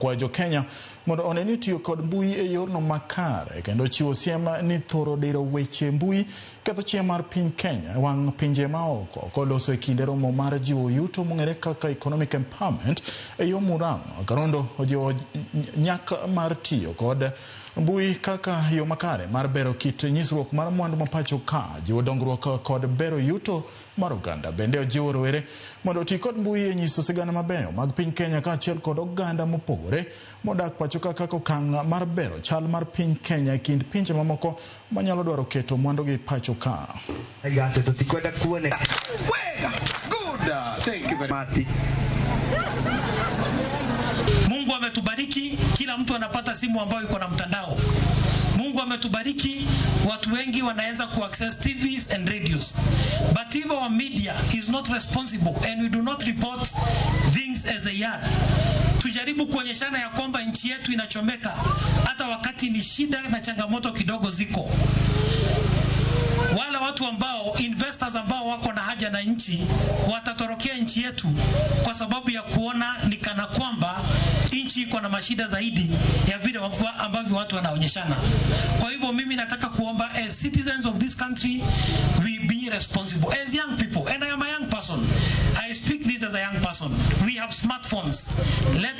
kwa jo Kenya mondo oneni tiyo kod mbui e yorno makare kendo chiwo siem ni thoro diro weche mbui ketho chiem mar piny Kenya wang' pinje maoko koloso e kinde romo mar jiwo yuto mong'ere kaka economic empowerment e yo Murang'a. Karondo ojiwo nyak mar tiyo kod mbui kaka yo makare mar bero kit nyisruok mar mwandu mapacho ka, jiwo dongruok kod bero yuto mar oganda. Bende ojiwo rowere mondo oti kod mbui e nyiso sigana mabeyo mag piny Kenya kaachiel kod oganda mopogore modak pacho kaka okang' mar bero chal mar piny Kenya e kind pinje mamoko manyalo dwaro keto mwandu gi pacho ka. Mungu ametubariki, kila mtu anapata simu ambayo iko na mtandao. Mungu ametubariki, watu wengi wanaweza access TVs and radios. But if our media is not responsible and we do not report things as a yard, tujaribu kuonyeshana ya kwamba nchi yetu inachomeka hata wakati ni shida na changamoto kidogo ziko. Wala watu ambao, investors ambao wako na haja na nchi, watatorokea nchi yetu kwa sababu ya kuona ni kana kwamba nchi iko na mashida zaidi ya vile ambavyo watu wanaonyeshana. Kwa hivyo mimi nataka kuomba, as citizens of this country, we be responsible as young people, and I am a young person. I speak this as a young person. We have smartphones.